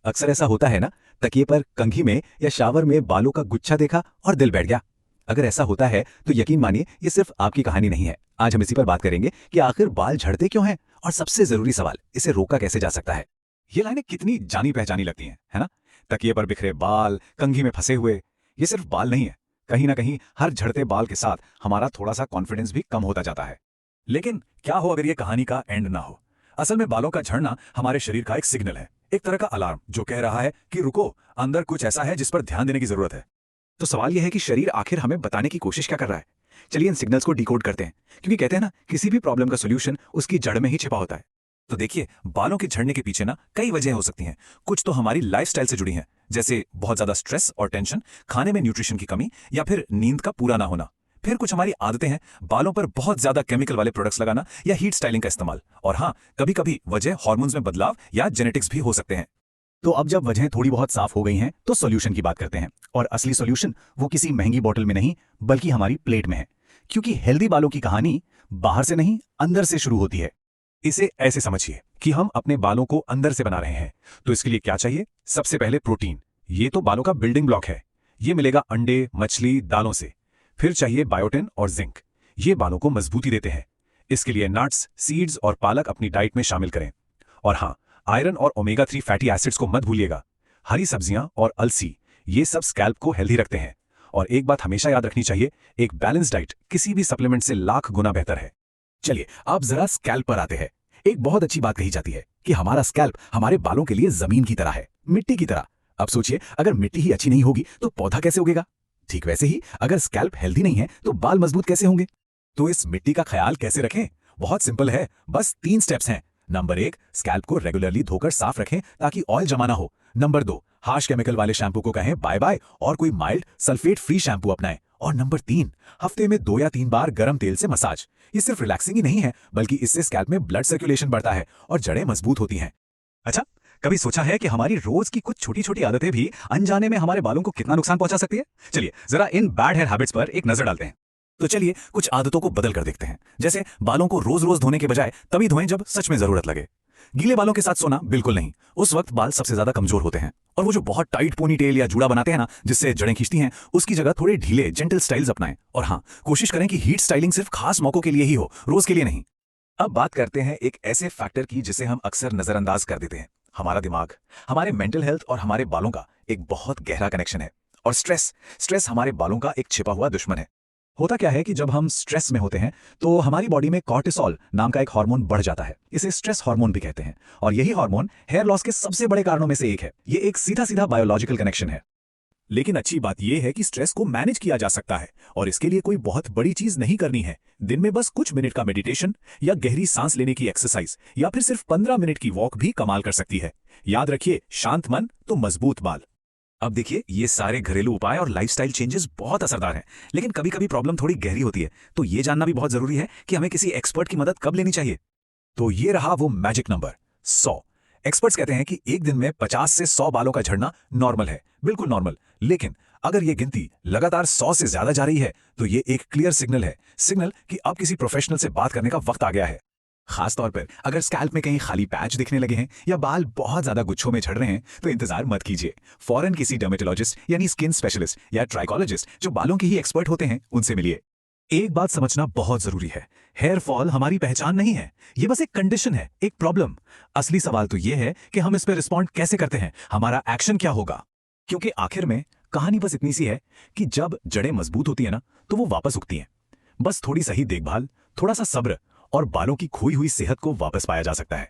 अक्सर ऐसा होता है ना, तकिए पर, कंघी में या शावर में बालों का गुच्छा देखा और दिल बैठ गया। अगर ऐसा होता है तो यकीन मानिए ये सिर्फ आपकी कहानी नहीं है। आज हम इसी पर बात करेंगे कि आखिर बाल झड़ते क्यों हैं और सबसे जरूरी सवाल, इसे रोका कैसे जा सकता है। ये लाइनें कितनी जानी पहचानी लगती हैं, है ना? तकिए पर बिखरे बाल, कंघी में फंसे हुए। ये सिर्फ बाल नहीं है, कहीं ना कहीं हर झड़ते बाल के साथ हमारा थोड़ा सा कॉन्फिडेंस भी कम होता जाता है। लेकिन क्या हो अगर ये कहानी का एंड ना हो? असल में बालों का झड़ना हमारे शरीर का एक सिग्नल है, एक तरह का अलार्म जो कह रहा है कि रुको, अंदर कुछ ऐसा है जिस पर ध्यान देने की जरूरत है। तो सवाल यह है कि शरीर आखिर हमें बताने की कोशिश क्या कर रहा है। चलिए इन सिग्नल्स को डिकोड करते हैं, क्योंकि कहते हैं ना, किसी भी प्रॉब्लम का सोल्यूशन उसकी जड़ में ही छिपा होता है। तो देखिए, बालों के झड़ने के पीछे ना कई वजह हो सकती हैं। कुछ तो हमारी लाइफस्टाइल से जुड़ी हैं, जैसे बहुत ज्यादा स्ट्रेस और टेंशन, खाने में न्यूट्रिशन की कमी, या फिर नींद का पूरा ना होना। फिर कुछ हमारी आदतें हैं, बालों पर बहुत ज्यादा केमिकल वाले प्रोडक्ट्स लगाना या हीट स्टाइलिंग का इस्तेमाल। और हाँ, कभी कभी वजह हार्मोन्स में बदलाव या जेनेटिक्स भी हो सकते हैं। तो अब जब वजहें थोड़ी बहुत साफ हो गई हैं तो सॉल्यूशन की बात करते हैं। और असली सॉल्यूशन वो किसी महंगी बोतल में नहीं, बल्कि हमारी प्लेट में है। क्योंकि हेल्दी बालों की कहानी बाहर से नहीं, अंदर से शुरू होती है। इसे ऐसे समझिए कि हम अपने बालों को अंदर से बना रहे हैं। तो इसके लिए क्या चाहिए? सबसे पहले प्रोटीन। ये तो बालों का बिल्डिंग ब्लॉक है। ये मिलेगा अंडे, मछली, दालों से। फिर चाहिए बायोटिन और जिंक। ये बालों को मजबूती देते हैं। इसके लिए नट्स, सीड्स और पालक अपनी डाइट में शामिल करें। और हाँ, आयरन और ओमेगा 3 फैटी एसिड्स को मत भूलिएगा। हरी सब्जियां और अलसी, ये सब स्कैल्प को हेल्दी रखते हैं। और एक बात हमेशा याद रखनी चाहिए, एक बैलेंस डाइट किसी भी सप्लीमेंट से लाख गुना बेहतर है। चलिए अब जरा स्कैल्प पर आते हैं। एक बहुत अच्छी बात कही जाती है कि हमारा स्कैल्प हमारे बालों के लिए जमीन की तरह है, मिट्टी की तरह। अब सोचिए, अगर मिट्टी ही अच्छी नहीं होगी तो पौधा कैसे उगेगा? ठीक वैसे ही अगर स्कैल्प हेल्दी नहीं है तो बाल मजबूत कैसे होंगे? तो इस मिट्टी का ख्याल कैसे रखें? बहुत सिंपल है, बस 3 स्टेप्स हैं। नंबर 1, स्कैल्प को रेगुलरली धोकर साफ रखें ताकि ऑयल जमा ना हो। नंबर 2, हार्श केमिकल वाले शैम्पू को कहें बाय बाय और कोई माइल्ड सल्फेट फ्री शैम्पू अपनाएं। और नंबर 3, हफ्ते में 2 या 3 बार गर्म तेल से मसाज। ये सिर्फ रिलैक्सिंग ही नहीं है, बल्कि इससे स्कैल्प में ब्लड सर्कुलेशन बढ़ता है और जड़ें मजबूत होती हैं। अच्छा, कभी सोचा है कि हमारी रोज की कुछ छोटी छोटी आदतें भी अनजाने में हमारे बालों को कितना नुकसान पहुंचा सकती है? चलिए जरा इन बैड हेयर हैबिट्स पर एक नजर डालते हैं। तो चलिए कुछ आदतों को बदल कर देखते हैं। जैसे बालों को रोज रोज धोने के बजाय तभी धोएं जब सच में जरूरत लगे। गीले बालों के साथ सोना बिल्कुल नहीं, उस वक्त बाल सबसे ज्यादा कमजोर होते हैं। और वो जो बहुत टाइट पोनीटेल या जूड़ा बनाते हैं ना, जिससे जड़ें खींचती हैं, उसकी जगह थोड़े ढीले जेंटल स्टाइल्स अपनाएं। और हाँ, कोशिश करें कि हीट स्टाइलिंग सिर्फ खास मौकों के लिए ही हो, रोज के लिए नहीं। अब बात करते हैं एक ऐसे फैक्टर की जिसे हम अक्सर नजरअंदाज कर देते हैं। हमारा दिमाग। हमारे मेंटल हेल्थ और हमारे बालों का एक बहुत गहरा कनेक्शन है। और स्ट्रेस स्ट्रेस हमारे बालों का एक छिपा हुआ दुश्मन है। होता क्या है कि जब हम स्ट्रेस में होते हैं तो हमारी बॉडी में कॉर्टिसोल नाम का एक हार्मोन बढ़ जाता है। इसे स्ट्रेस हार्मोन भी कहते हैं। और यही हार्मोन हेयर लॉस के सबसे बड़े कारणों में से एक है। ये एक सीधा सीधा बायोलॉजिकल कनेक्शन है। लेकिन अच्छी बात यह है कि स्ट्रेस को मैनेज किया जा सकता है, और इसके लिए कोई बहुत बड़ी चीज नहीं करनी है। दिन में बस कुछ मिनट का मेडिटेशन या गहरी सांस लेने की एक्सरसाइज या फिर सिर्फ 15 मिनट की वॉक भी कमाल कर सकती है। याद रखिए, शांत मन तो मजबूत बाल। अब देखिए, ये सारे घरेलू उपाय और लाइफस्टाइल चेंजेस बहुत असरदार हैं, लेकिन कभी कभी प्रॉब्लम थोड़ी गहरी होती है। तो ये जानना भी बहुत जरूरी है कि हमें किसी एक्सपर्ट की मदद कब लेनी चाहिए। तो ये रहा वो मैजिक नंबर 100। एक्सपर्ट्स कहते हैं कि एक दिन में 50 से 100 बालों का झड़ना नॉर्मल है, बिल्कुल नॉर्मल। लेकिन अगर ये गिनती लगातार 100 से ज्यादा जा रही है तो ये एक क्लियर सिग्नल है, सिग्नल कि अब किसी प्रोफेशनल से बात करने का वक्त आ गया है। खासतौर पर अगर स्कैल्प में कहीं खाली पैच दिखने लगे हैं या बाल बहुत ज्यादा गुच्छों में झड़ रहे हैं तो इंतजार मत कीजिए। फौरन किसी डर्मेटोलॉजिस्ट यानी स्किन स्पेशलिस्ट या ट्राइकोलॉजिस्ट जो बालों के ही एक्सपर्ट होते हैं, उनसे मिलिए। एक बात समझना बहुत जरूरी है, हेयर फॉल हमारी पहचान नहीं है। ये बस एक कंडीशन है, एक प्रॉब्लम। असली सवाल तो ये है कि हम इस पर रिस्पॉन्ड कैसे करते हैं, हमारा एक्शन क्या होगा। क्योंकि आखिर में कहानी बस इतनी सी है कि जब जड़ें मजबूत होती है ना, तो वो वापस उगती हैं। बस थोड़ी सही देखभाल, थोड़ा सा सब्र और बालों की खोई हुई सेहत को वापस पाया जा सकता है।